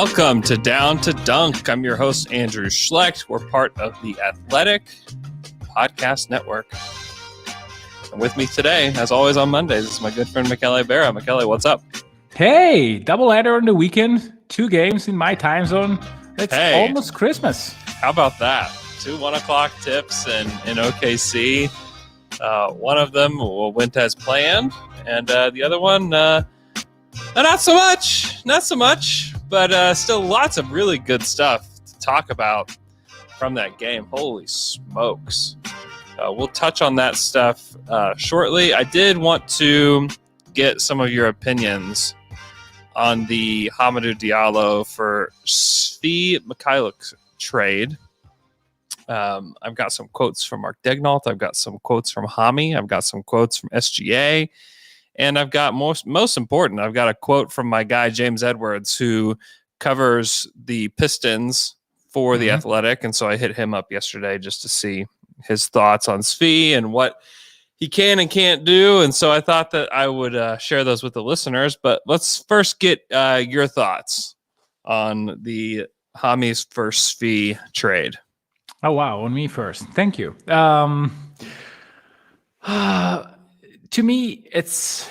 Welcome to Down to Dunk. I'm your host, Andrew Schlecht. We're part of the Athletic Podcast Network. And with me today, as always on Mondays, is my good friend, Michele Berra. Michele, what's up? Hey, doubleheader on the weekend. 2 games in my time zone. It's almost Christmas. How about that? 2 1 o'clock tips in OKC. One of them went as planned, and the other one, not so much, but still lots of really good stuff to talk about from that game. Holy smokes. We'll touch on that stuff shortly. I did want to get some of your opinions on the Hamadou Diallo for Shai trade. I've got some quotes from Mark Degnault. I've got some quotes from Hami. I've got some quotes from SGA. And I've got most important, I've got a quote from my guy, James Edwards, who covers the Pistons for The Athletic. And so I hit him up yesterday just to see his thoughts on Shai and what he can and can't do. And so I thought that I would share those with the listeners. But let's first get your thoughts on the Hami's first Shai trade. Oh, wow. On me first. Thank you. To me, it's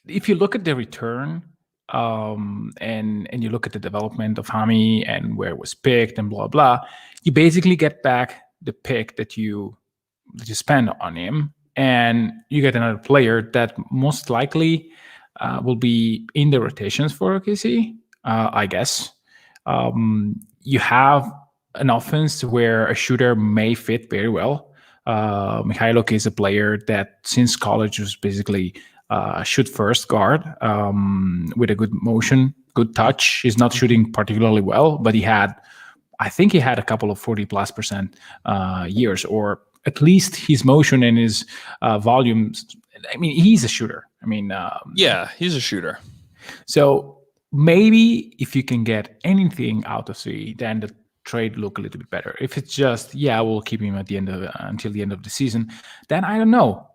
if you look at the return and you look at the development of Hami and where it was picked and blah, blah, you basically get back the pick that you spend on him, and you get another player that most likely will be in the rotations for OKC, I guess. You have an offense where a shooter may fit very well. Mikhailuk is a player that since college was basically shoot first guard with a good motion, good touch. He's not shooting particularly well, but I think he had a couple of 40+% years, or at least his motion and his volumes. I mean, he's a shooter. Yeah, he's a shooter. So maybe if you can get anything out of Shai, then the trade look a little bit better. If it's just we'll keep him at the end of until the end of the season, then I don't know.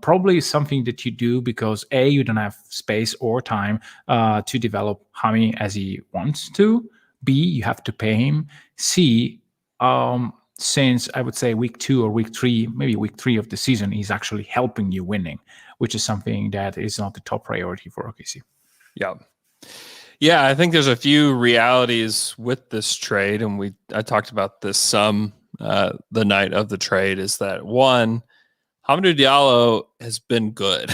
Probably something that you do because A, you don't have space or time to develop Hami as he wants to. B, you have to pay him. C, since I would say week 2 or week 3, maybe week 3 of the season, he's actually helping you winning, which is something that is not the top priority for OKC. Yeah, I think there's a few realities with this trade, and I talked about this some the night of the trade, is that one, Hamadou Diallo has been good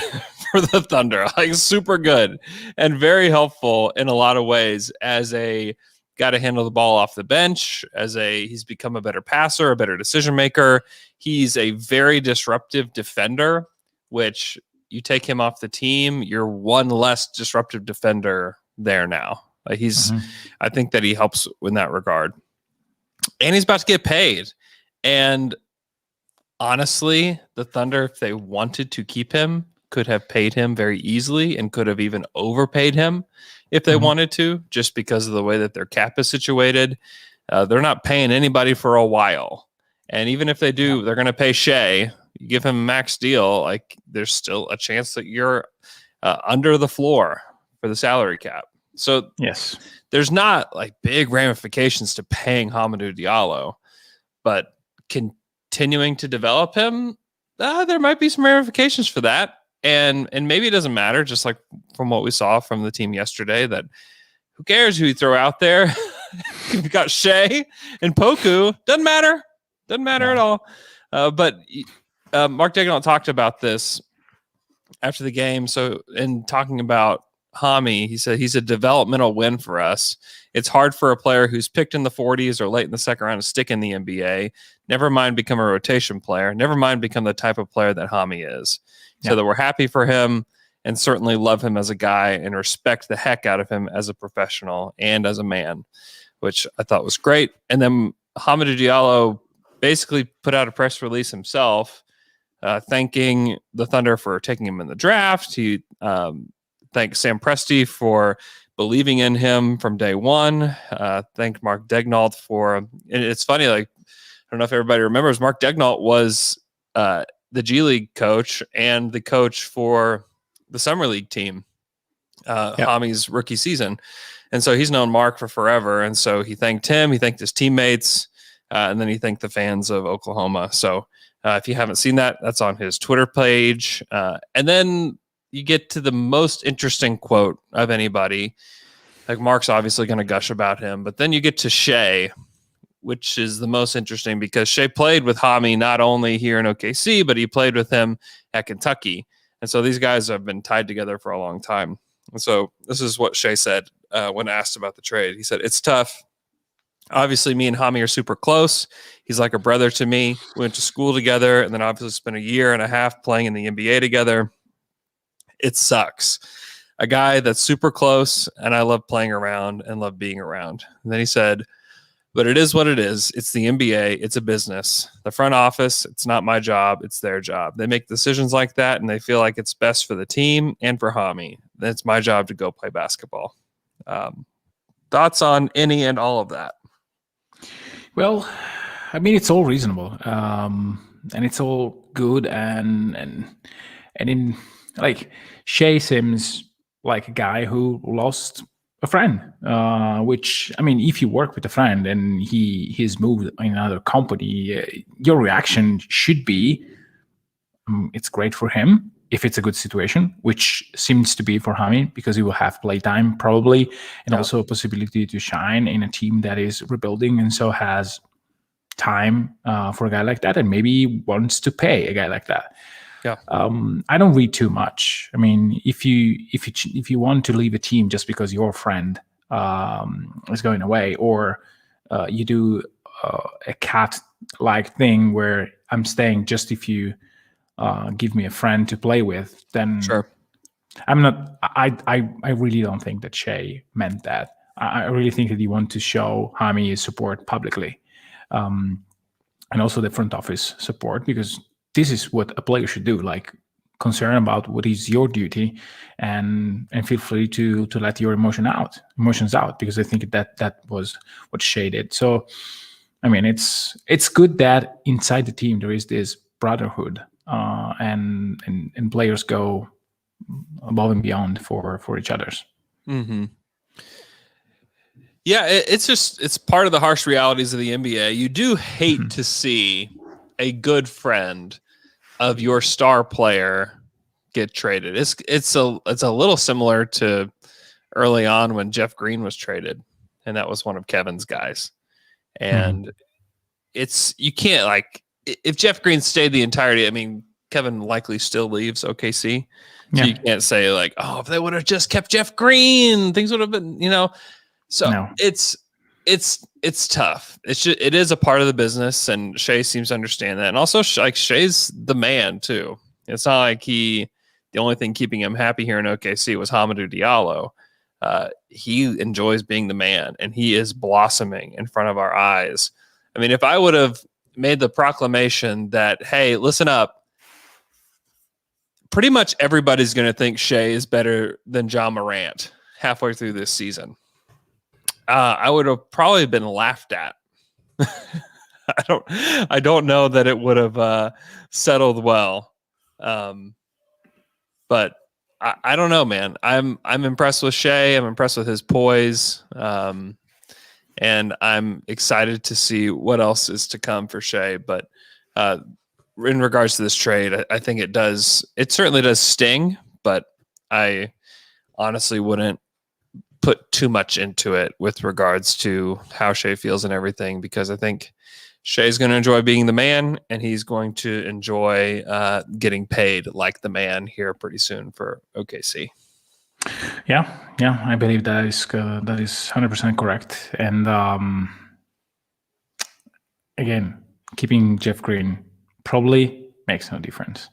for the Thunder, like super good and very helpful in a lot of ways as a guy to handle the ball off the bench, he's become a better passer, a better decision maker. He's a very disruptive defender, which you take him off the team, you're one less disruptive defender there now. Like I think that he helps in that regard, and he's about to get paid. And honestly, the Thunder, if they wanted to keep him, could have paid him very easily and could have even overpaid him if they wanted to, just because of the way that their cap is situated. They're not paying anybody for a while, and even if they do, they're going to pay Shai. You give him a max deal, like there's still a chance that you're under the floor for the salary cap. So yes, there's not like big ramifications to paying Hamadou Diallo, but continuing to develop him, there might be some ramifications for that. And maybe it doesn't matter, just like from what we saw from the team yesterday, that who cares who you throw out there? You've got Shai and Poku. Doesn't matter at all. But Mark Degnault talked about this after the game. So in talking about Hami, he said he's a developmental win for us. It's hard for a player who's picked in the 40s or late in the second round to stick in the NBA. Never mind become a rotation player. Never mind become the type of player that Hami is. So that we're happy for him and certainly love him as a guy and respect the heck out of him as a professional and as a man, which I thought was great. And then Hamadou Diallo basically put out a press release himself, thanking the Thunder for taking him in the draft. He thanked Sam Presti for believing in him from day one. Thanked Mark Degnault for, and it's funny, like, I don't know if everybody remembers, Mark Degnault was the G League coach and the coach for the Summer League team, Hami's rookie season. And so he's known Mark for forever. And so he thanked him, he thanked his teammates, and then he thanked the fans of Oklahoma. So if you haven't seen that, that's on his Twitter page. And then you get to the most interesting quote of anybody. Like, Mark's obviously going to gush about him, but then you get to Shai, which is the most interesting because Shai played with Hami not only here in OKC, but he played with him at Kentucky. And so these guys have been tied together for a long time. And so this is what Shai said when asked about the trade. He said, "It's tough. Obviously, me and Hami are super close. He's like a brother to me. We went to school together and then obviously spent a year and a half playing in the NBA together. It sucks. A guy that's super close, and I love playing around and love being around." And then he said, "But it is what it is. It's the NBA. It's a business. The front office, it's not my job. It's their job. They make decisions like that, and they feel like it's best for the team and for Hami. Then it's my job to go play basketball." Thoughts on any and all of that? Well, I mean, it's all reasonable, and it's all good, and in like Shai seems like a guy who lost a friend, which, I mean, if you work with a friend and he's moved in another company, your reaction should be, it's great for him if it's a good situation, which seems to be for Hami, because he will have playtime probably, and also a possibility to shine in a team that is rebuilding and so has time for a guy like that, and maybe wants to pay a guy like that. Yeah. I don't read too much. I mean, if you want to leave a team just because your friend is going away, or you do a cat-like thing where I'm staying just if you give me a friend to play with, then sure. I'm not. I really don't think that Shai meant that. I really think that you want to show Hami support publicly, and also the front office support, because this is what a player should do. Like, concern about what is your duty, and feel free to let your emotions out, because I think that was what Shai did. So, I mean, it's good that inside the team there is this brotherhood, and players go above and beyond for each other's. Mm-hmm. Yeah, it's part of the harsh realities of the NBA. You do hate to see a good friend of your star player get traded. It's a little similar to early on when Jeff Green was traded, and that was one of Kevin's guys. And you can't, like, if Jeff Green stayed the entirety, I mean, Kevin likely still leaves OKC. So you can't say, like, oh, if they would have just kept Jeff Green, things would have been, So it's tough. It is a part of the business, and Shai seems to understand that. And also, like, Shai's the man too. It's not like the only thing keeping him happy here in OKC was Hamadou Diallo. He enjoys being the man, and he is blossoming in front of our eyes. I mean, if I would have made the proclamation that, hey, listen up, pretty much everybody's going to think Shai is better than Ja Morant halfway through this season, I would have probably been laughed at. I don't know that it would have settled well. But I don't know, man. I'm impressed with Shai. I'm impressed with his poise. And I'm excited to see what else is to come for Shai. But in regards to this trade, I think it certainly does sting, but I honestly wouldn't put too much into it with regards to how Shai feels and everything, because I think Shai's going to enjoy being the man, and he's going to enjoy getting paid like the man here pretty soon for OKC. Yeah, I believe that is 100% correct. And again, keeping Jeff Green probably makes no difference.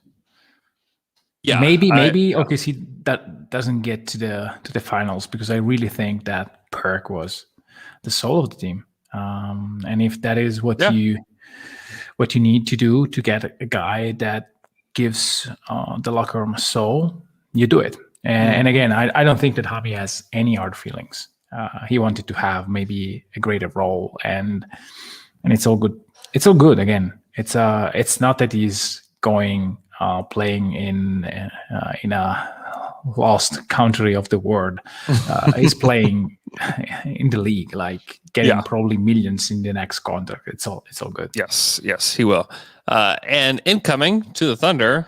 Yeah, maybe OKC that doesn't get to the finals, because I really think that Perk was the soul of the team. And if that is what you need to do to get a guy that gives the locker room a soul, you do it. And again, I don't think that Hami has any hard feelings. He wanted to have maybe a greater role, and it's all good. It's all good. Again, it's not that he's going playing in a lost country of the world is playing in the league, like getting probably millions in the next contract. It's all good. Yes, he will. And incoming to the Thunder,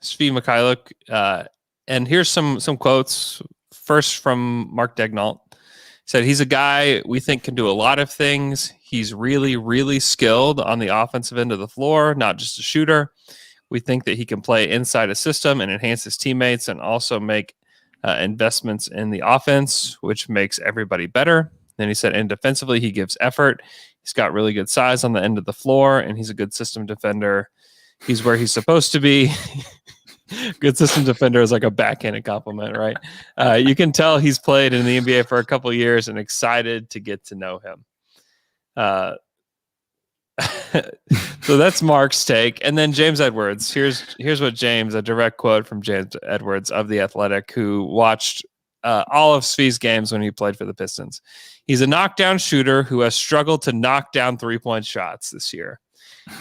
Svi Mikhailuk. And here's some quotes. First from Mark Daignault. He said, he's a guy we think can do a lot of things. He's really, really skilled on the offensive end of the floor, not just a shooter. We think that he can play inside a system and enhance his teammates and also make investments in the offense, which makes everybody better. Then he said, and defensively, he gives effort. He's got really good size on the end of the floor, and he's a good system defender. He's where he's supposed to be. Good system defender is like a backhanded compliment, right? You can tell he's played in the NBA for a couple of years and excited to get to know him. So that's Mark's take. And then James Edwards. Here's what James, a direct quote from James Edwards of The Athletic, who watched all of Svi's games when he played for the Pistons. He's a knockdown shooter who has struggled to knock down three-point shots this year.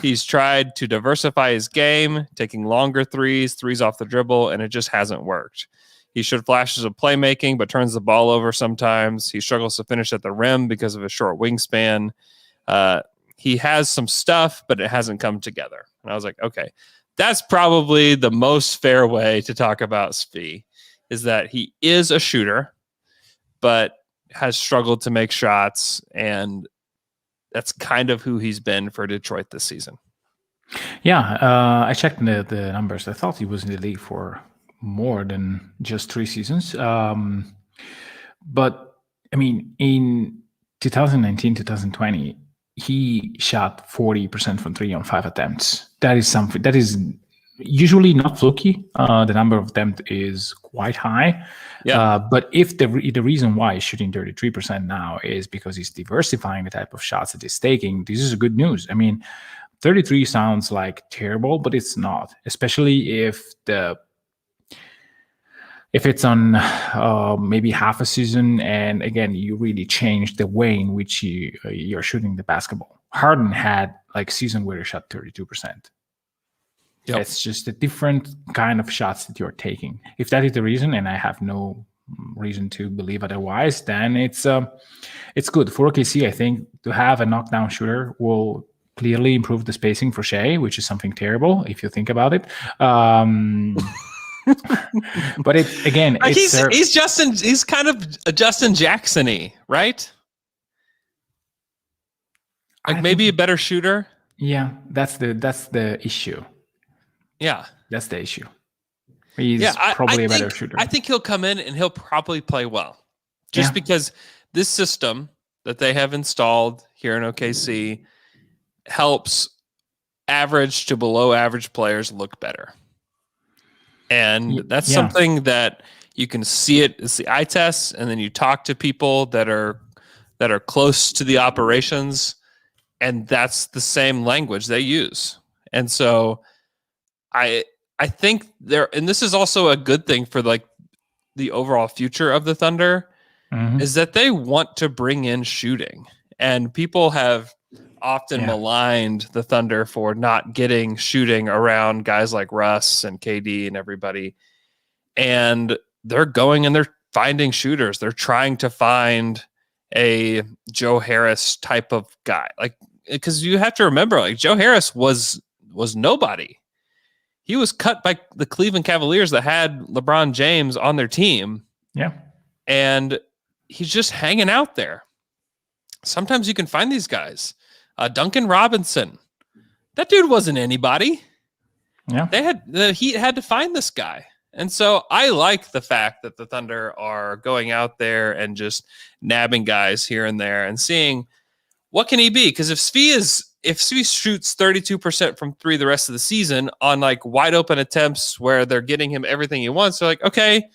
He's tried to diversify his game, taking longer threes off the dribble, and it just hasn't worked. He showed flashes of playmaking, but turns the ball over sometimes. He struggles to finish at the rim because of his short wingspan. He has some stuff, but it hasn't come together. And I was like, okay, that's probably the most fair way to talk about Svi, is that he is a shooter, but has struggled to make shots, and that's kind of who he's been for Detroit this season. Yeah, I checked the numbers. I thought he was in the league for more than just 3 seasons. But, I mean, in 2019, 2020, he shot 40% from 3 on 5 attempts. That is something that is usually not fluky. The number of attempts is quite high. Yeah. But if the reason why he's shooting 33% now is because he's diversifying the type of shots that he's taking, this is good news. I mean, 33 sounds like terrible, but it's not, especially if it's on maybe half a season, and again, you really change the way in which you're shooting the basketball. Harden had like season where he shot 32%. Yep. It's just a different kind of shots that you're taking. If that is the reason, and I have no reason to believe otherwise, then it's good for OKC. I think to have a knockdown shooter will clearly improve the spacing for Shai, which is something terrible if you think about it. But it again, he's kind of a Justin Jackson-y, right? Like maybe a better shooter. Yeah, that's the issue. Yeah, that's the issue. He's probably a better shooter. I think he'll come in and he'll probably play well, just because this system that they have installed here in OKC helps average to below average players look better. And that's something that you can see it as the eye test, and then you talk to people that are close to the operations, and that's the same language they use. And so I think and this is also a good thing for like the overall future of the Thunder, is that they want to bring in shooting. And people have often maligned the Thunder for not getting shooting around guys like Russ and KD and everybody. And they're going and they're finding shooters. They're trying to find a Joe Harris type of guy. Like, because you have to remember, like, Joe Harris was nobody. He was cut by the Cleveland Cavaliers that had LeBron James on their team. Yeah. And he's just hanging out there. Sometimes you can find these guys. Duncan Robinson. That dude wasn't anybody. Yeah. The Heat had to find this guy. And so I like the fact that the Thunder are going out there and just nabbing guys here and there and seeing what can he be? Because if Svi shoots 32% from 3 the rest of the season on like wide open attempts where they're getting him everything he wants, they're like, okay,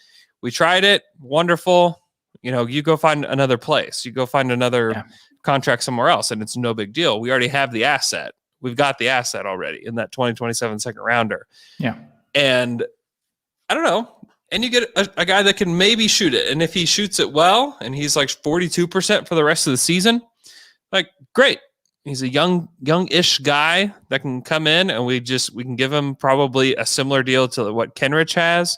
we tried it. Wonderful. You know, you go find another place. You go find another contract somewhere else, and it's no big deal. We already have the asset. We've got the asset already in that 2027 second rounder. Yeah. And I don't know. And you get a guy that can maybe shoot it. And if he shoots it well and he's like 42% for the rest of the season, like, great. He's a young-ish guy that can come in, and we can give him probably a similar deal to what Kenrich has.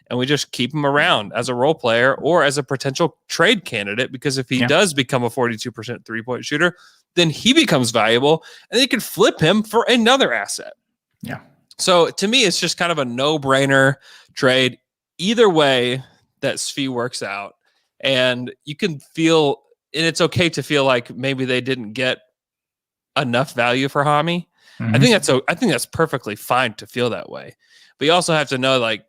and we just keep him around as a role player or as a potential trade candidate, because if he does become a 42% three-point shooter, then he becomes valuable, and they can flip him for another asset. Yeah. So to me, it's just kind of a no-brainer trade. Either way that Svi works out, and you can feel, and it's okay to feel like maybe they didn't get enough value for Hami. I think that's perfectly fine to feel that way. But you also have to know, like,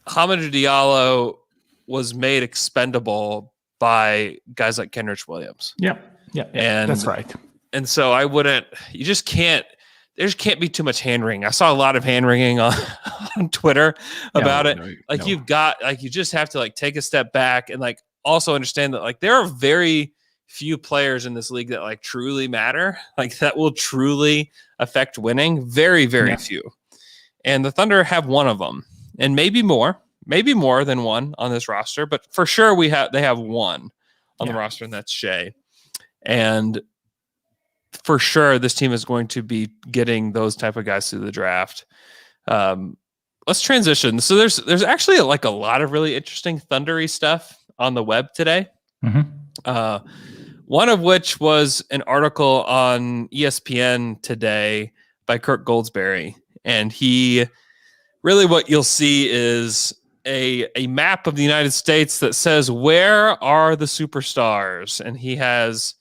Hamadou Diallo was made expendable by guys like Kenrich Williams. Yeah, and that's right. And so you just can't, there just can't be too much hand wringing. I saw a lot of hand wringing on Twitter about it. You just have to like take a step back and like also understand that like there are very few players in this league that like truly matter, like that will truly affect winning. Very, very few. And the Thunder have one of them, and maybe more than one on this roster, but for sure they have one on the roster, and that's Shai. And for sure, this team is going to be getting those type of guys through the draft. Let's transition. So there's actually like a lot of really interesting Thundery stuff on the web today. One of which was an article on ESPN today by Kirk Goldsberry. And he really, what you'll see is a map of the United States that says, where are the superstars? And he has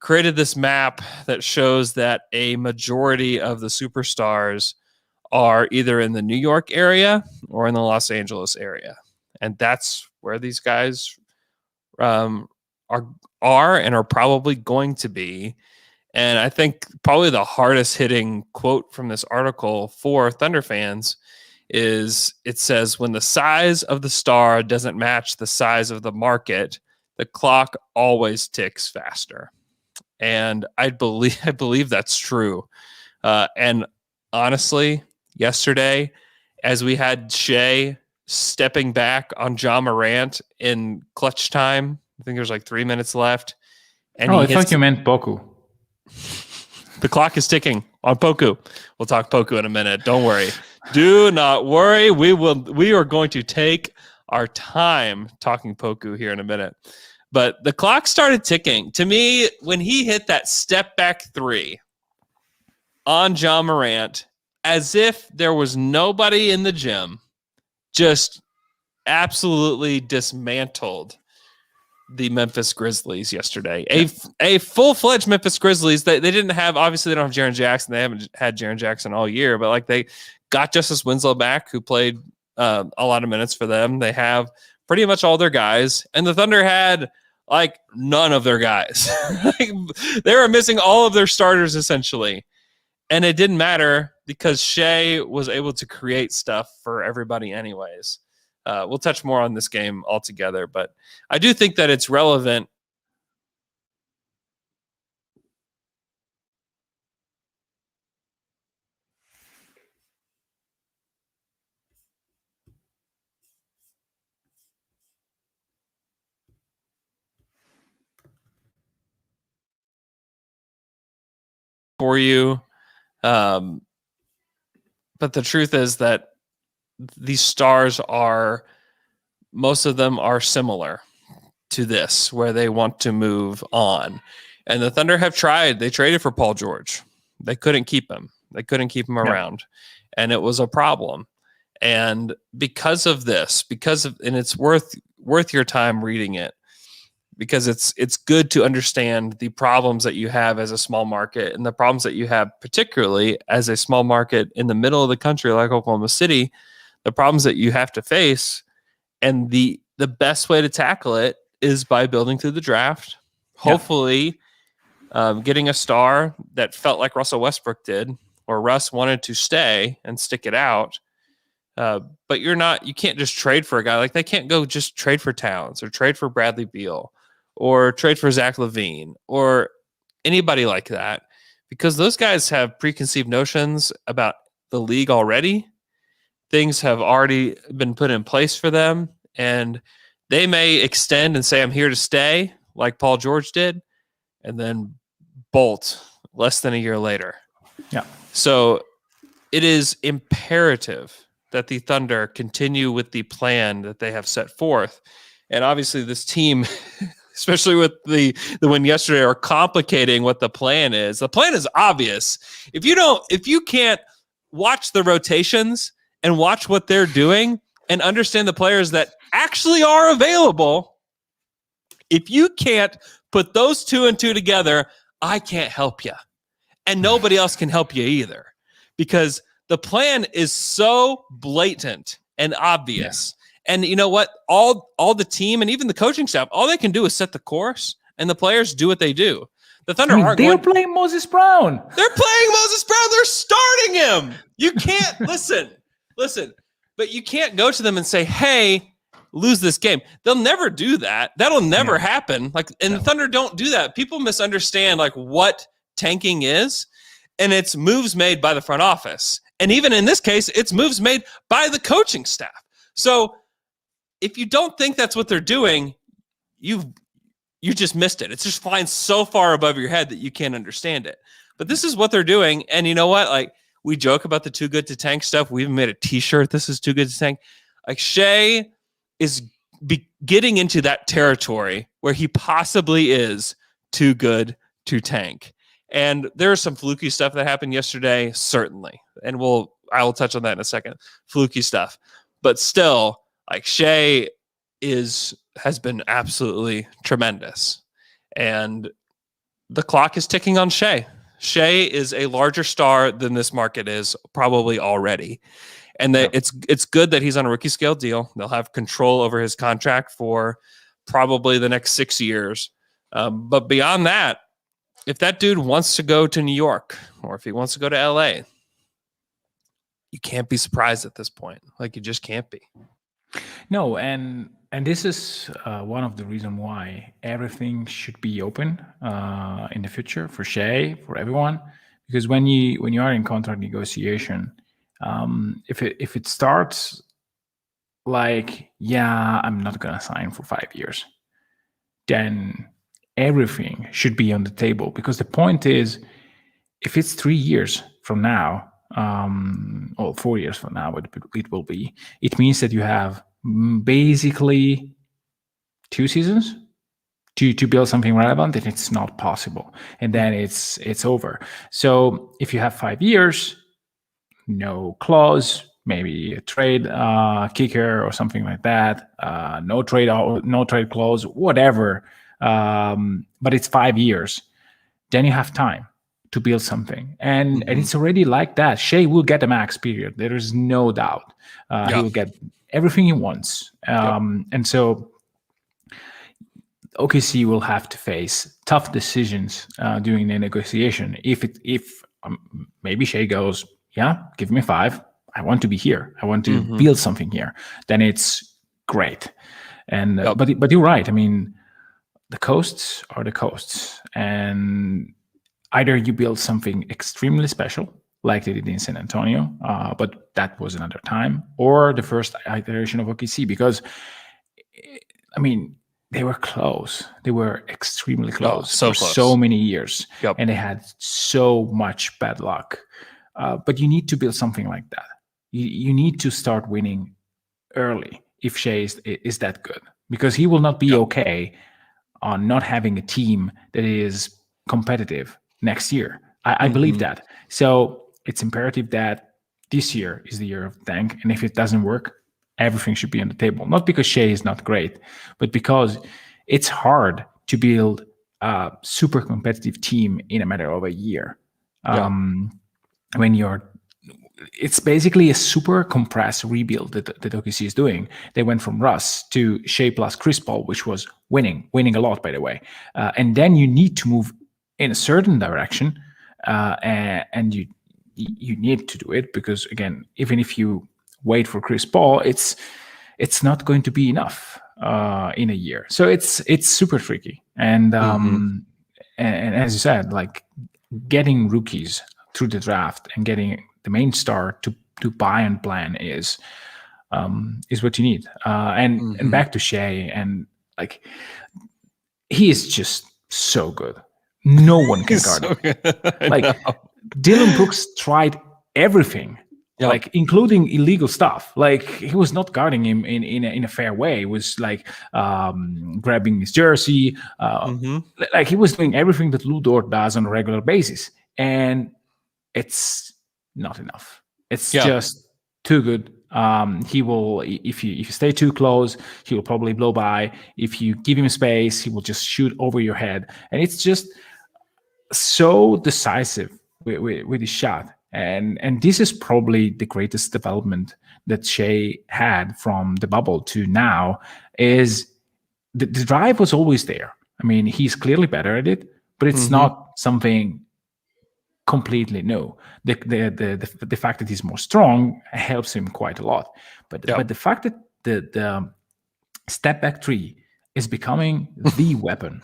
created this map that shows that a majority of the superstars are either in the New York area or in the Los Angeles area. And that's where these guys are and are probably going to be. And I think probably the hardest hitting quote from this article for Thunder fans is, it says, when the size of the star doesn't match the size of the market, the clock always ticks faster. And I believe that's true. And honestly, yesterday, as we had Shai stepping back on Ja Morant in clutch time, I think there's like 3 minutes left. And I thought you meant Poku. The clock is ticking on Poku. We'll talk Poku in a minute. Don't worry. Do not worry. We are going to take our time talking Poku here in a minute. But the clock started ticking. To me, when he hit that step back three on Ja Morant, as if there was nobody in the gym, just absolutely dismantled the Memphis Grizzlies yesterday. A full-fledged Memphis Grizzlies. They didn't have, obviously they don't have Jaren Jackson. They haven't had Jaren Jackson all year, but like they got Justice Winslow back, who played a lot of minutes for them. They have pretty much all their guys, and the Thunder had like none of their guys. Like, they were missing all of their starters essentially. And it didn't matter because Shai was able to create stuff for everybody anyways. We'll touch more on this game altogether, but I do think that it's relevant. For you. But the truth is that these stars most of them are similar to this, where they want to move on. And the Thunder have tried. They traded for Paul George. They couldn't keep him. Around. And it was a problem. And because of this, and it's worth your time reading it, because it's good to understand the problems that you have as a small market and the problems that you have particularly as a small market in the middle of the country like Oklahoma City, the problems that you have to face. And the best way to tackle it is by building through the draft, hopefully getting a star that felt like Russell Westbrook did, or Russ wanted to stay and stick it out. But you can't just trade for a guy. Like, they can't go just trade for Towns or trade for Bradley Beal or trade for Zach LaVine or anybody like that, because those guys have preconceived notions about the league already. Things have already been put in place for them, and they may extend and say, I'm here to stay, like Paul George did, and then bolt less than a year later. Yeah. So it is imperative that the Thunder continue with the plan that they have set forth. And obviously this team, especially with the win yesterday, are complicating what the plan is. The plan is obvious. If you can't watch the rotations and watch what they're doing and understand the players that actually are available, if you can't put those 2 and 2 together, I can't help you. And nobody else can help you either, because the plan is so blatant and obvious. Yeah. And you know what? All the team and even the coaching staff, all they can do is set the course, and the players do what they do. The Thunder they're playing Moses Brown. They're playing Moses Brown. They're starting him. You can't listen, but you can't go to them and say, hey, lose this game. They'll never do that. That'll never happen. The Thunder don't do that. People misunderstand what tanking is, and it's moves made by the front office. And even in this case, it's moves made by the coaching staff. So if you don't think that's what they're doing, you just missed it. It's just flying so far above your head that you can't understand it. But this is what they're doing. And you know what? We joke about the too good to tank stuff. We even made a t-shirt. This is too good to tank. Shai is getting into that territory where he possibly is too good to tank. And there's some fluky stuff that happened yesterday, certainly. And I will touch on that in a second. Fluky stuff. But still, Shai has been absolutely tremendous. And the clock is ticking on Shai. Shai is a larger star than this market is probably already. And it's good that he's on a rookie scale deal. They'll have control over his contract for probably the next 6 years. But beyond that, if that dude wants to go to New York, or if he wants to go to LA, you can't be surprised at this point. You just can't be. No, and this is one of the reasons why everything should be open in the future for Shai, for everyone. Because when you are in contract negotiation, if it starts I'm not gonna sign for 5 years, then everything should be on the table. Because the point is, if it's 3 years from now, or 4 years from now, it will be. It means that you have basically 2 seasons to build something relevant, and it's not possible. And then it's over. So if you have 5 years, no clause, maybe a trade kicker or something like that, no trade clause, whatever. But it's 5 years. Then you have time to build something, and it's already like that. Shai will get a max period. There is no doubt. He will get everything he wants. And so OKC will have to face tough decisions during the negotiation. If maybe Shai goes, give me 5. I want to be here. I want to build something here. Then it's great. And but you're right. I mean, the coasts are the coasts, and either you build something extremely special, like they did in San Antonio, but that was another time, or the first iteration of OKC, because, I mean, they were close. They were extremely close for so many years, and they had so much bad luck. But you need to build something like that. You need to start winning early if Shai is that good, because he will not be okay on not having a team that is competitive next year. I believe that. So it's imperative that this year is the year of the tank. And if it doesn't work, everything should be on the table. Not because Shai is not great, but because it's hard to build a super competitive team in a matter of a year. It's basically a super compressed rebuild that OKC is doing. They went from Russ to Shai plus Chris Paul, which was winning a lot, by the way. And then you need to move in a certain direction, and you need to do it, because again, even if you wait for Chris Paul, it's not going to be enough in a year. So it's super tricky. And and as you said, getting rookies through the draft and getting the main star to buy and plan is what you need. And back to Shai, and he is just so good. No one can guard him. Dillon Brooks tried everything Yep. like including illegal stuff. Like he was not guarding him in a fair way. It was like grabbing his jersey. Like he was doing everything that Lou Dort does on a regular basis, and it's not enough. It's just too good. He will, if you stay too close, he will probably blow by. If you give him space, he will just shoot over your head, and it's just so decisive with his shot. And this is probably the greatest development that Shai had from the bubble to now. Is the drive was always there. I mean, he's clearly better at it, but it's not something completely new. The fact that he's more strong helps him quite a lot. But the fact that the step back three is becoming the weapon.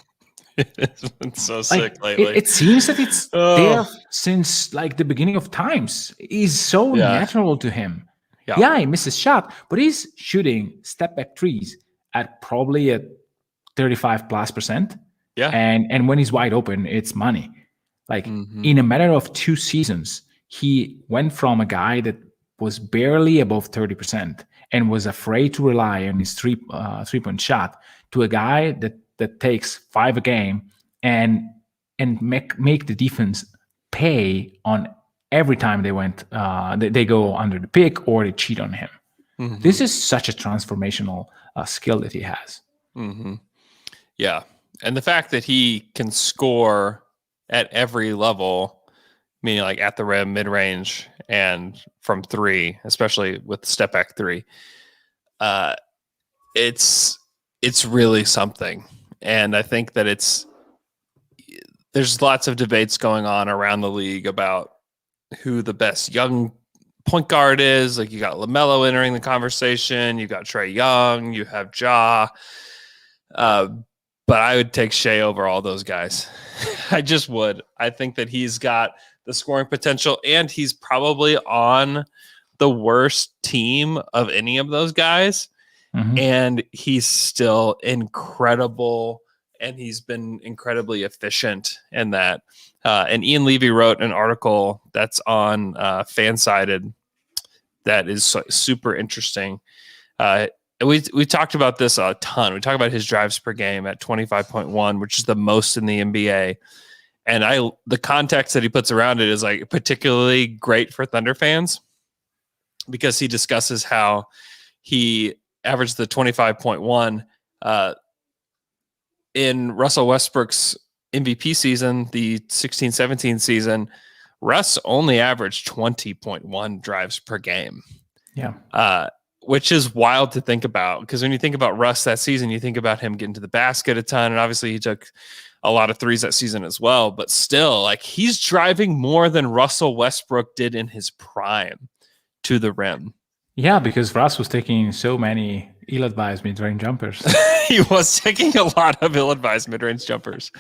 It's so sick lately. It seems that it's there since like the beginning of times. It's so natural to him. Yeah, he misses shot, but he's shooting step back threes at probably a 35+%. Yeah. And when he's wide open, it's money. Like in a matter of 2 seasons, he went from a guy that was barely above 30% and was afraid to rely on his three-point shot to a guy that takes 5 a game and make the defense pay on every time they go under the pick or they cheat on him. This is such a transformational skill that he has. Yeah. And the fact that he can score at every level, meaning like at the rim, mid-range, and from 3, especially with step back 3, it's really something. And I think that there's lots of debates going on around the league about who the best young point guard is. Like you got LaMelo entering the conversation, you got Trae Young, you have Ja. But I would take Shai over all those guys. I just would. I think that he's got the scoring potential, and he's probably on the worst team of any of those guys. And he's still incredible, and he's been incredibly efficient in that. And Ian Levy wrote an article that's on Fansided that is super interesting. We talked about this a ton. We talked about his drives per game at 25.1, which is the most in the NBA. And the context that he puts around it is like particularly great for Thunder fans, because he discusses how he averaged the 25.1 in Russell Westbrook's MVP season, the 16-17 season. Russ only averaged 20.1 drives per game. Yeah. Which is wild to think about, because when you think about Russ that season, you think about him getting to the basket a ton, and obviously he took a lot of threes that season as well. But still, like, he's driving more than Russell Westbrook did in his prime to the rim. Yeah, because Russ was taking so many ill-advised mid-range jumpers. He was taking a lot of ill-advised mid-range jumpers.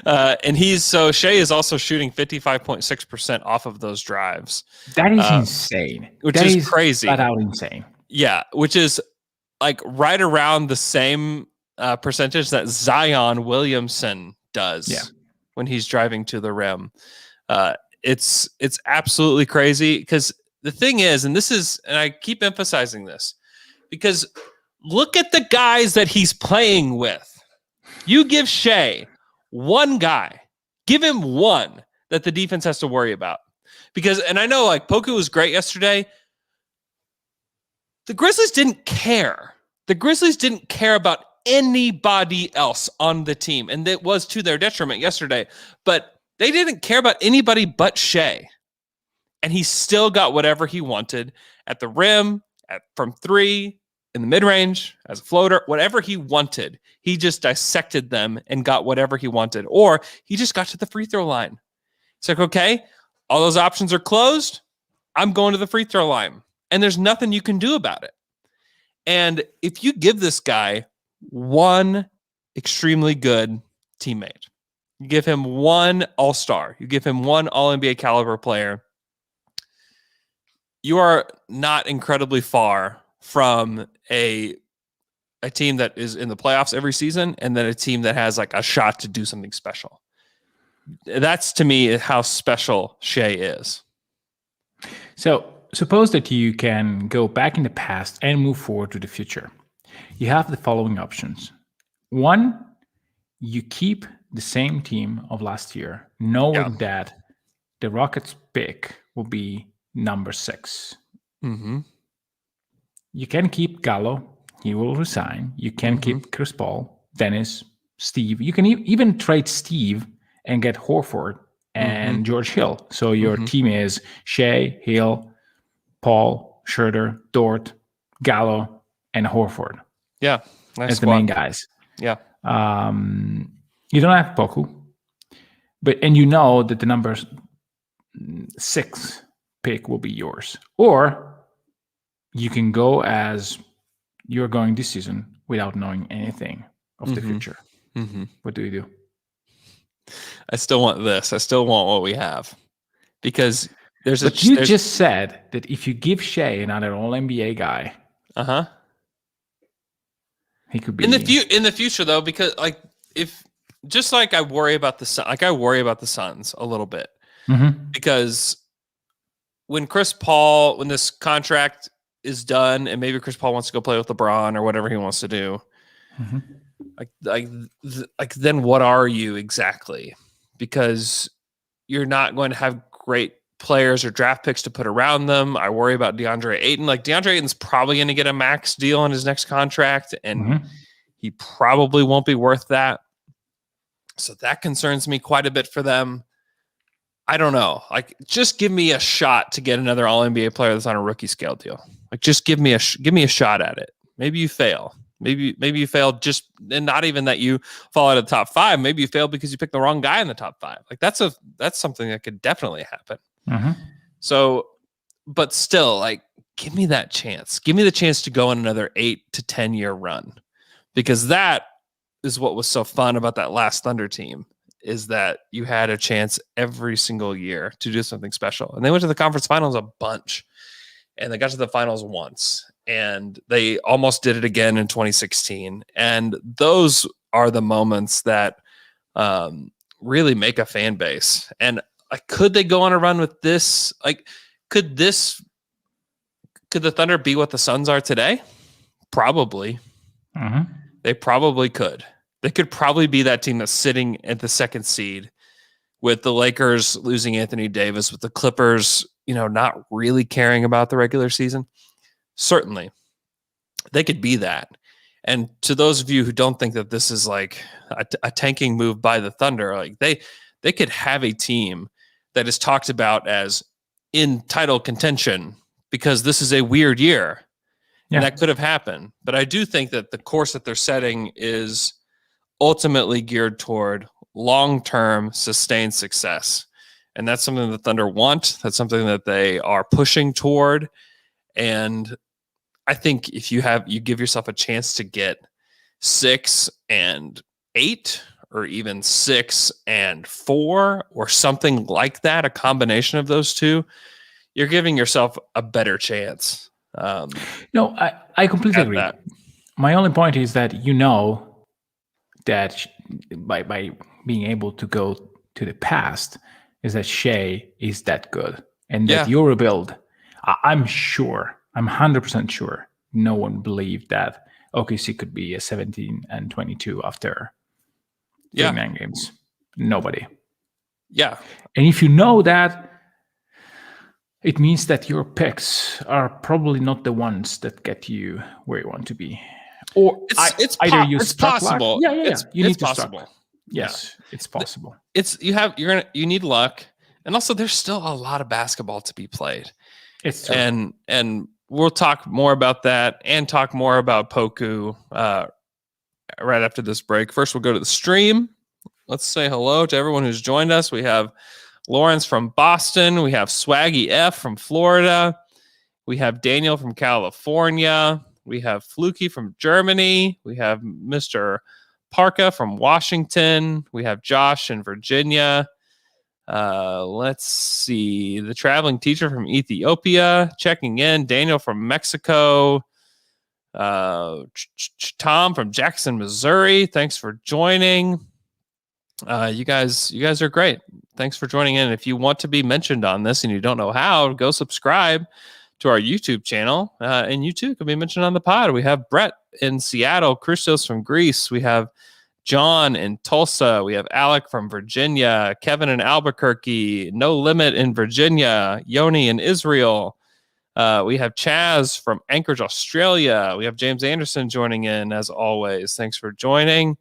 And Shai is also shooting 55.6% off of those drives. That is insane. Which is crazy. Flat out insane. Yeah, which is like right around the same percentage that Zion Williamson does when he's driving to the rim. It's absolutely crazy, because the thing is, and I keep emphasizing this, because look at the guys that he's playing with. You give Shai one guy, give him one that the defense has to worry about. Because, and I know like Poku was great yesterday. The Grizzlies didn't care. The Grizzlies didn't care about anybody else on the team. And it was to their detriment yesterday. But they didn't care about anybody but Shai. And he still got whatever he wanted at the rim, from 3, in the mid-range, as a floater, whatever he wanted. He just dissected them and got whatever he wanted. Or he just got to the free throw line. It's like, okay, all those options are closed. I'm going to the free throw line. And there's nothing you can do about it. And if you give this guy one extremely good teammate, you give him one all-star, you give him one all-NBA caliber player, you are not incredibly far from a team that is in the playoffs every season, and then a team that has like a shot to do something special. That's, to me, how special Shai is. So suppose that you can go back in the past and move forward to the future. You have the following options. One, you keep the same team of last year, knowing that the Rockets' pick will be number 6. Mm-hmm. You can keep Gallo. He will resign. You can keep Chris Paul, Dennis, Steve. You can even trade Steve and get Horford and George Hill. So your team is Shai, Hill, Paul, Schroeder, Dort, Gallo, and Horford. Yeah. Nice as the main guys. Yeah. You don't have Poku, and you know that the number 6 pick will be yours. Or you can go as you're going this season without knowing anything of the future. What do you do? I still want this. I still want what we have, because you just said that if you give Shai another All-NBA guy, he could be in the future though, because like if just like I worry about the Suns a little bit, because when this contract is done and maybe Chris Paul wants to go play with LeBron or whatever he wants to do, like then what are you exactly? Because you're not going to have great players or draft picks to put around them. I worry about DeAndre Ayton. Like DeAndre Ayton's probably going to get a max deal on his next contract, and he probably won't be worth that. So that concerns me quite a bit for them. I don't know. Like, just give me a shot to get another All-NBA player that's on a rookie scale deal. Like, just give me a shot at it. Maybe you fail. Maybe you fail just, and not even that you fall out of the top 5. Maybe you fail because you picked the wrong guy in the top 5. Like that's something that could definitely happen. So, but still, like, give me that chance. Give me the chance to go on another 8 to 10 year run, because that is what was so fun about that last Thunder team, is that you had a chance every single year to do something special. And they went to the conference finals a bunch, and they got to the finals once, and they almost did it again in 2016. And those are the moments that really make a fan base. And could they go on a run with this? Like, could the Thunder be what the Suns are today? Probably. They probably could. They could probably be that team that's sitting at the 2nd seed, with the Lakers losing Anthony Davis, with the Clippers, not really caring about the regular season. Certainly, they could be that. And to those of you who don't think that this is like a tanking move by the Thunder, like they could have a team that is talked about as in title contention, because this is a weird year. Yeah. And that could have happened. But I do think that the course that they're setting is ultimately geared toward long-term sustained success. And that's something the Thunder want. That's something that they are pushing toward. And I think if you give yourself a chance to get 6 and 8, or even 6 and 4, or something like that, a combination of those two, you're giving yourself a better chance. No, I completely agree. That. My only point is that that by being able to go to the past, is that Shai is that good, and that your rebuild, I'm 100% sure no one believed that OKC could be a 17-22 after 39 games. Nobody. Yeah. And if you know that, it means that your picks are probably not the ones that get you where you want to be. Or it's possible. Yeah. You need to possible. Struck. Yes, it's possible. You need luck, and also there's still a lot of basketball to be played. It's true. And we'll talk more about that and talk more about Poku right after this break. First, we'll go to the stream. Let's say hello to everyone who's joined us. We have Lawrence from Boston. We have Swaggy F from Florida. We have Daniel from California. We have Fluky from Germany. We have Mr. Parka from Washington. We have Josh in Virginia. Let's see. The traveling teacher from Ethiopia checking in. Daniel from Mexico. Tom from Jackson, Missouri. Thanks for joining. You guys are great. Thanks for joining in. If you want to be mentioned on this and you don't know how, go subscribe to our YouTube channel, and you too can be mentioned on the pod. We have Brett in Seattle, Christos from Greece. We have John in Tulsa. We have Alec from Virginia, Kevin in Albuquerque, No Limit in Virginia, Yoni in Israel. We have Chaz from Anchorage, Australia. We have James Anderson joining in as always. Thanks for joining.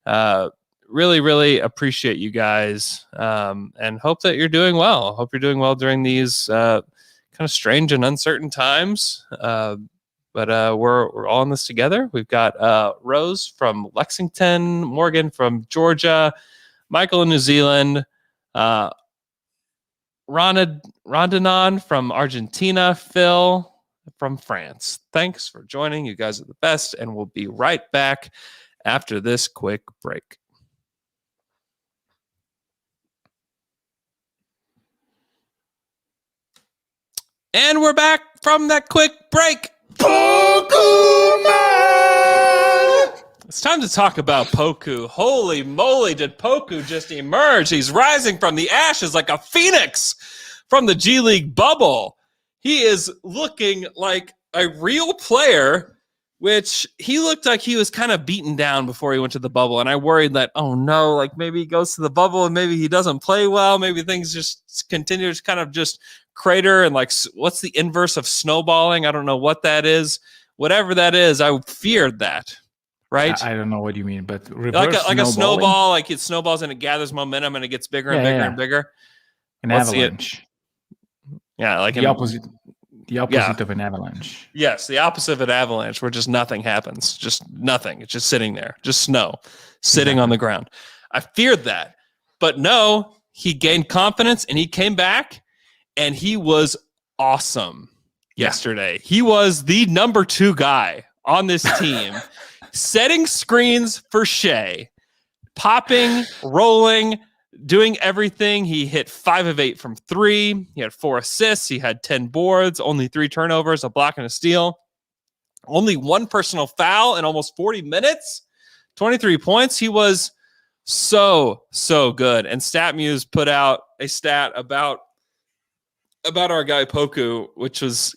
Really, really appreciate you guys, and hope that you're doing well. Hope you're doing well during these kind of strange and uncertain times. But we're all in this together. We've got Rose from Lexington, Morgan from Georgia, Michael in New Zealand, Rondanon from Argentina, Phil from France. Thanks for joining. You guys are the best, and we'll be right back after this quick break. And we're back from that quick break. Poku Man! It's time to talk about Poku. Holy moly, did Poku just emerge? He's rising from the ashes like a phoenix from the G League bubble. He is looking like a real player, which he looked like he was kind of beaten down before he went to the bubble. And I worried that, oh no, like maybe he goes to the bubble and maybe he doesn't play well. Maybe things just continue to kind of just crater, and like, what's the inverse of snowballing? I don't know what that is. Whatever that is, I feared that, right? I don't know what you mean, but like a snowball, like it snowballs and it gathers momentum and it gets bigger and bigger and bigger. An avalanche. Yeah, like the opposite. The opposite of an avalanche. Yes, the opposite of an avalanche, where just nothing happens. Just nothing. It's just sitting there. Just snow sitting on the ground. I feared that. But no, he gained confidence and he came back and he was awesome yesterday. He was the number 2 guy on this team, setting screens for Shai, popping, rolling, doing everything. He hit 5 of 8 from 3. He had 4 assists. He had 10 boards, only 3 turnovers, a block and a steal. Only 1 personal foul in almost 40 minutes. 23 points. He was so good. And StatMuse put out a stat about our guy Poku, which was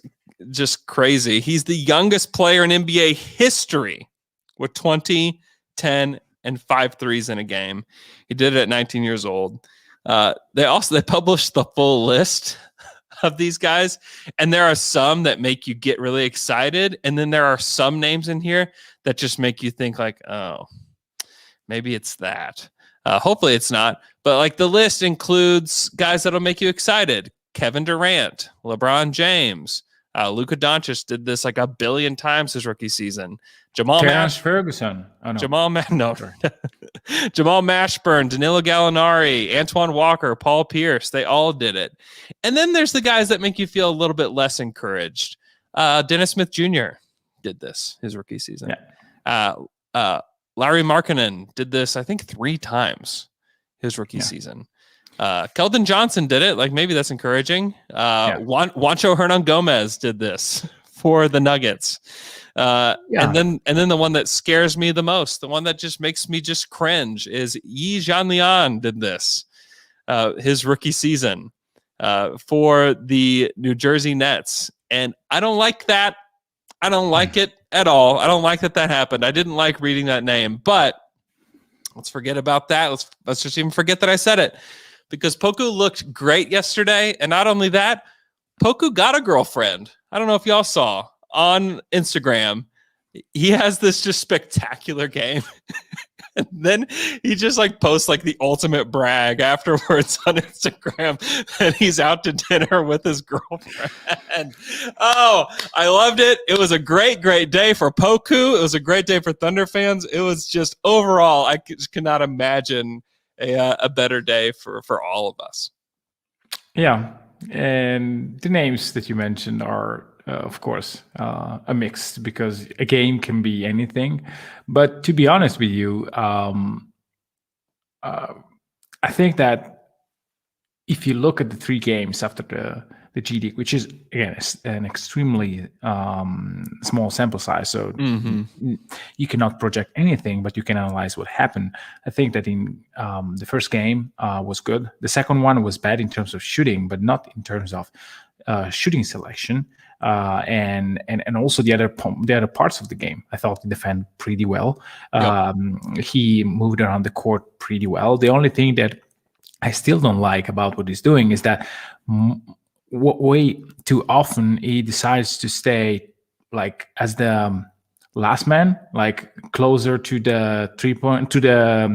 just crazy. He's the youngest player in NBA history with 20, 10, and 5 threes in a game. He did it at 19 years old. They published the full list of these guys, and there are some that make you get really excited, and then there are some names in here that just make you think like, oh, maybe it's that. Hopefully it's not, but like the list includes guys that'll make you excited. Kevin Durant, LeBron James, Luka Doncic did this like 1 billion times his rookie season. Jamal Ferguson. Oh, no. Jamal Mashburn, Danilo Gallinari, Antoine Walker, Paul Pierce. They all did it. And then there's the guys that make you feel a little bit less encouraged. Dennis Smith Jr. did this his rookie season. Yeah. Larry Markkanen did this, I think, 3 times his rookie season. Keldon Johnson did it. Like, maybe that's encouraging. Juancho Hernan Gomez did this for the Nuggets. And then the one that scares me the most, the one that just makes me just cringe, is Yi Jianlian did this his rookie season for the New Jersey Nets. And I don't like that. I don't like it at all. I don't like that happened. I didn't like reading that name, but let's forget about that. Let's just even forget that I said it. Because Poku looked great yesterday. And not only that, Poku got a girlfriend. I don't know if y'all saw on Instagram. He has this just spectacular game. And then he just like posts like the ultimate brag afterwards on Instagram that he's out to dinner with his girlfriend. Oh, I loved it. It was a great day for Poku. It was a great day for Thunder fans. It was just overall, I just cannot imagine a better day for all of us. Yeah. And the names that you mentioned are, of course, a mix, because a game can be anything. But to be honest with you, I think that if you look at the 3 games after the G League, which is, again, an extremely small sample size, so you cannot project anything, but you can analyze what happened. I think that in the first game was good. The second one was bad in terms of shooting, but not in terms of shooting selection. And also the other parts of the game. I thought he defended pretty well. Yep. He moved around the court pretty well. The only thing that I still don't like about what he's doing is that way too often he decides to stay like as the last man, like closer to the 3-point to the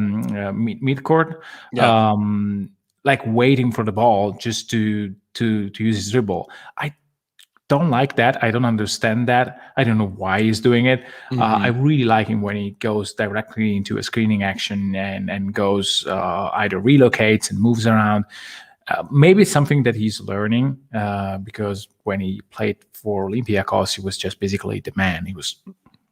mid court, Yeah. like waiting for the ball just to use his dribble. I don't like that. I don't understand that. I don't know why he's doing it. I really like him when he goes directly into a screening action and goes either relocates and moves around. Maybe it's something that he's learning because when he played for Olympiacos, he was just basically the man. He was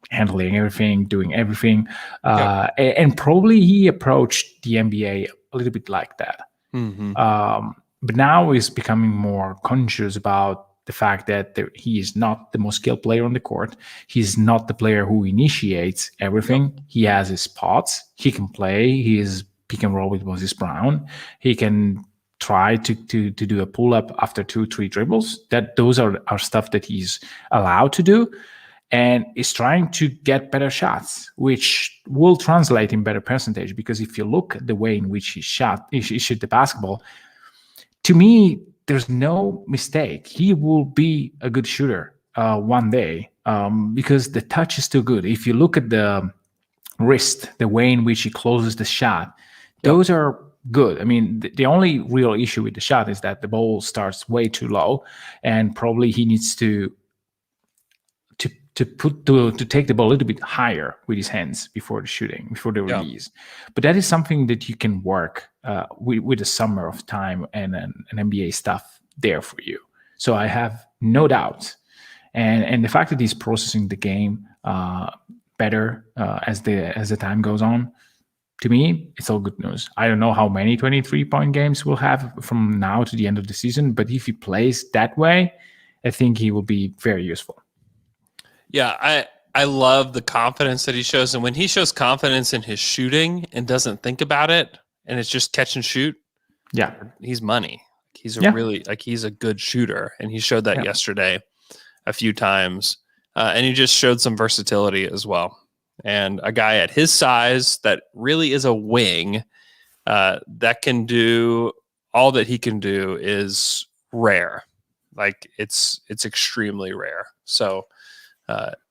handling everything, doing everything. And probably he approached the NBA a little bit like that. But now he's becoming more conscious about the fact that he is not the most skilled player on the court. He's not the player who initiates everything. He has his spots. He can play. He is pick and roll with Moses Brown. He can try to do a pull-up after 2-3 dribbles. Those are stuff that he's allowed to do. And is trying to get better shots, which will translate in better percentage. Because if you look at the way in which he shot the basketball, to me, there's no mistake. He will be a good shooter one day because the touch is too good. If you look at the wrist, the way in which he closes the shot, those are good. I mean, the only real issue with the shot is that the ball starts way too low, and probably he needs to take the ball a little bit higher with his hands before the release. But that is something that you can work with a summer of time and an NBA stuff there for you. So I have no doubt. And the fact that he's processing the game better as the time goes on, to me, it's all good news. I don't know how many 23-point games we'll have from now to the end of the season, but if he plays that way, I think he will be very useful. Yeah, I love the confidence that he shows. And when he shows confidence in his shooting and doesn't think about it, and it's just catch and shoot, he's money. He's he's a good shooter. And he showed that yesterday a few times. And he just showed some versatility as well. And a guy at his size that really is a wing that can do all that he can do is rare. Like it's extremely rare. So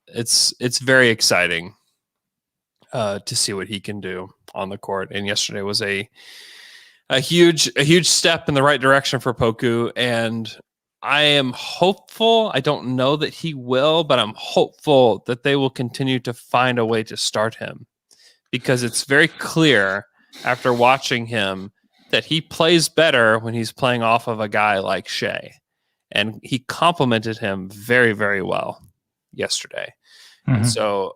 it's very exciting to see what he can do on the court. And yesterday was a huge step in the right direction for Poku. And I am hopeful. I don't know that he will, but I'm hopeful that they will continue to find a way to start him, because it's very clear after watching him that he plays better when he's playing off of a guy like Shai. And he complimented him very, very well yesterday. And so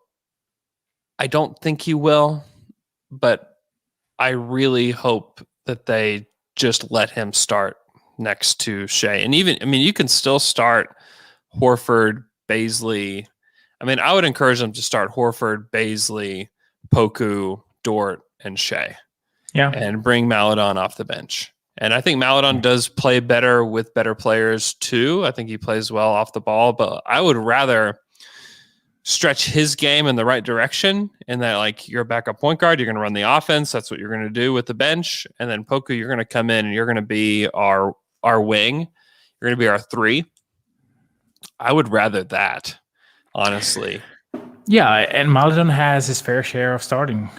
I don't think he will, but I really hope that they just let him start next to Shai. And even, I mean, you can still start Horford, Bazley. I mean, I would encourage them to start Horford, Bazley, Poku, Dort, and Shai. And bring Maledon off the bench. And I think Maledon does play better with better players too. I think he plays well off the ball, but I would rather stretch his game in the right direction, and that, like, you're a backup point guard, you're going to run the offense. That's what you're going to do with the bench. And then Poku, you're going to come in and you're going to be our wing. You're going to be our 3. I would rather that, honestly. Yeah, and Maledon has his fair share of starting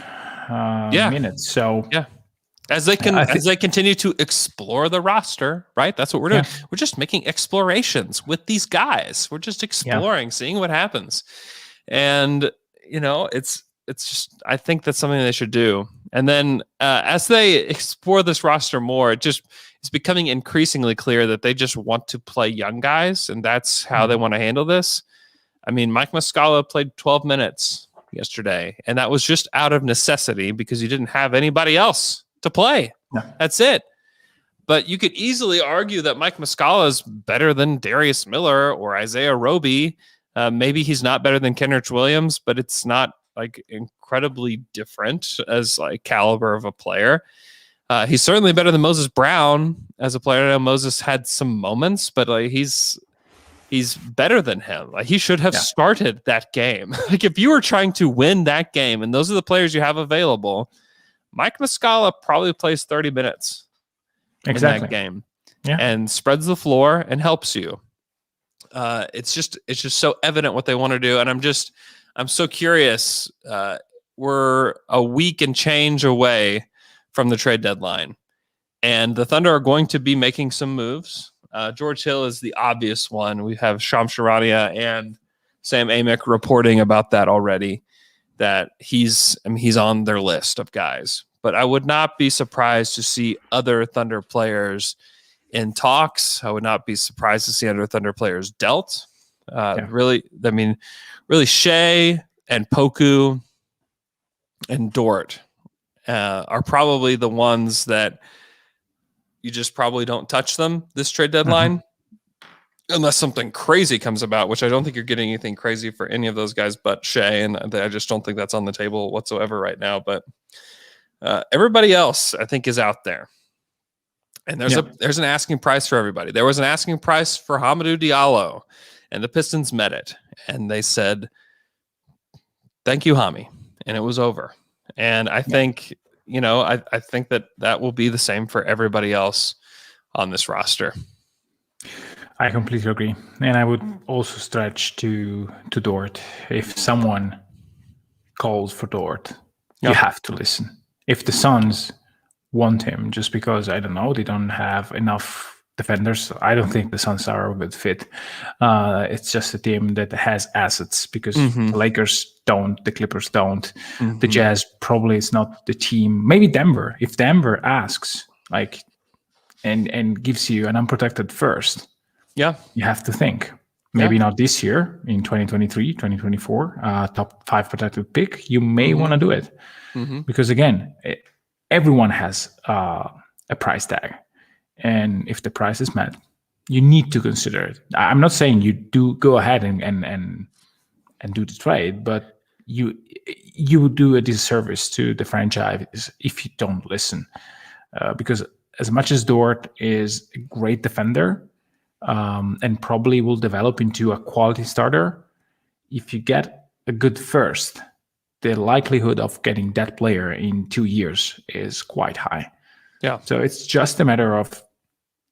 minutes. So as they continue to explore the roster, right? That's what we're doing. We're just making explorations with these guys. We're just exploring, seeing what happens. And it's just, I think that's something they should do. And then as they explore this roster more, it's becoming increasingly clear that they just want to play young guys, and that's how they want to handle this. I mean, Mike Muscala played 12 minutes yesterday, and that was just out of necessity because you didn't have anybody else to play. That's it. But you could easily argue that Mike Muscala is better than Darius Miller or Isaiah Roby. Maybe he's not better than Kenrich Williams, but it's not like incredibly different as like caliber of a player. He's certainly better than Moses Brown as a player. I know Moses had some moments, but like he's he's better than him. Like, he should have started that game. Like, if you were trying to win that game and those are the players you have available, Mike Muscala probably plays 30 minutes in that game and spreads the floor and helps you. It's just so evident what they want to do. And I'm so curious. We're a week and change away from the trade deadline, and the Thunder are going to be making some moves. George Hill is the obvious one. We have Shams Charania and Sam Amick reporting about that already, that he's on their list of guys. But I would not be surprised to see other Thunder players in talks. I would not be surprised to see other Thunder players dealt. Really, Shai and Poku and Dort are probably the ones that you just probably don't touch them this trade deadline, unless something crazy comes about, which I don't think you're getting anything crazy for any of those guys but Shai, and I just don't think that's on the table whatsoever right now. But everybody else, I think, is out there. And there's an asking price for everybody. There was an asking price for Hamadou Diallo, and the Pistons met it. And they said, thank you, Hami. And it was over. And I think, I think that will be the same for everybody else on this roster. I completely agree. And I would also stretch to Dort. If someone calls for Dort, you have to listen. If the Suns want him just because, I don't know, they don't have enough defenders, I don't think the Suns are a good fit. It's just a team that has assets, because the Lakers don't, the Clippers don't. The Jazz probably is not the team. Maybe Denver. If Denver asks, and gives you an unprotected first, you have to think. Maybe not this year, in 2023, 2024, top 5 protected pick, you may want to do it. Because again, everyone has a price tag. And if the price is met, you need to consider it. I'm not saying you do go ahead and do the trade, but you do a disservice to the franchise if you don't listen. Because as much as Dort is a great defender, and probably will develop into a quality starter, if you get a good first, the likelihood of getting that player in 2 years is quite high. So it's just a matter of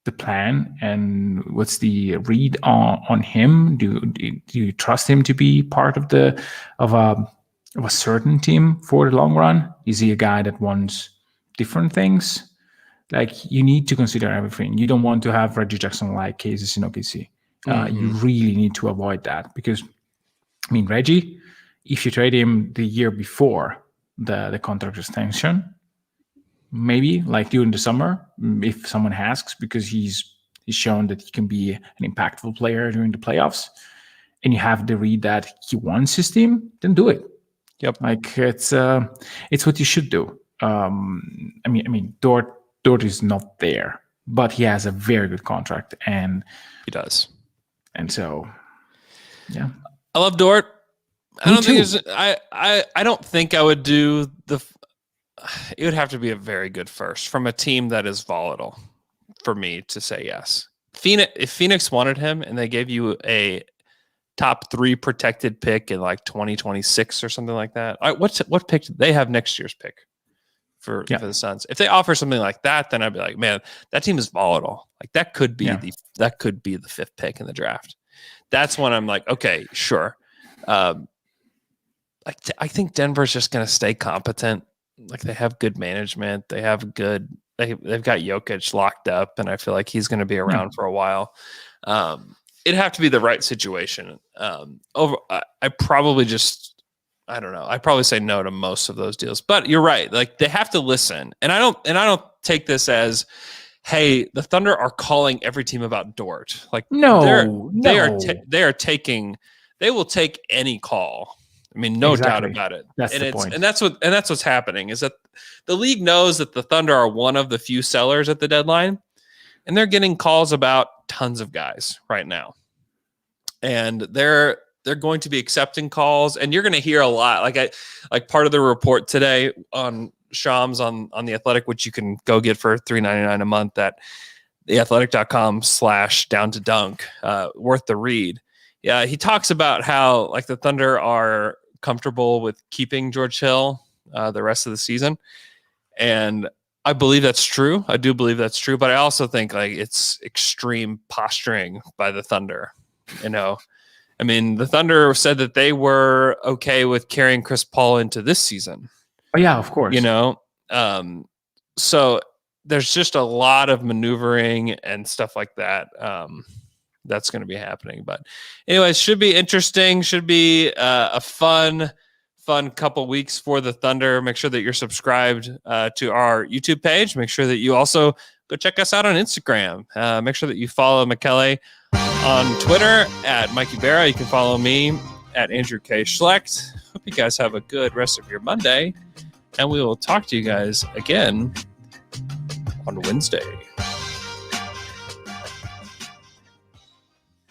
the plan and what's the read on him. Do you trust him to be part of a certain team for the long run? Is he a guy that wants different things? Like, you need to consider everything. You don't want to have Reggie Jackson-like cases in OKC. You really need to avoid that, because, Reggie, if you trade him the year before the contract extension, maybe like during the summer, if someone asks, because he's shown that he can be an impactful player during the playoffs, and you have the read that he wants his team, then do it. It's what you should do. Dort is not there, but he has a very good contract, and he does. And so, I love Dort. I don't think I would do it would have to be a very good first from a team that is volatile for me to say yes. If Phoenix wanted him and they gave you a top 3 protected pick in like 2026 or something like that, what pick do they have next year's pick for the Suns? If they offer something like that, then I'd be like, man, that team is volatile. Like, that could be the 5th pick in the draft. That's when I'm like, okay, sure. I think Denver's just going to stay competent. Like, they have good management. They've got Jokic locked up, and I feel like he's going to be around for a while. It'd have to be the right situation. I probably I don't know. I probably say no to most of those deals, but you're right. Like, they have to listen. And I don't take this as, hey, the Thunder are calling every team about Dort. Like, they will take any call. No doubt about it. That's the point. And that's what's happening, is that the league knows that the Thunder are one of the few sellers at the deadline, and they're getting calls about tons of guys right now. And they're going to be accepting calls, and you're going to hear a lot. Like part of the report today on Shams on The Athletic, which you can go get for $3.99 a month, that theathletic.com/down to dunk. Worth the read. Yeah, he talks about how like the Thunder are comfortable with keeping George Hill the rest of the season. And I believe that's true. I do believe that's true. But I also think like it's extreme posturing by the Thunder. You know, I mean, the Thunder said that they were okay with carrying Chris Paul into this season. Oh, yeah, of course. You know, so there's just a lot of maneuvering and stuff like that. That's going to be happening. But anyways, should be interesting. Should be a fun couple weeks for the Thunder. Make sure that you're subscribed to our YouTube page. Make sure that you also go check us out on Instagram. Make sure that you follow Michele on Twitter at Mikey Berra. You can follow me at Andrew K. Schlecht. Hope you guys have a good rest of your Monday. And we will talk to you guys again on Wednesday.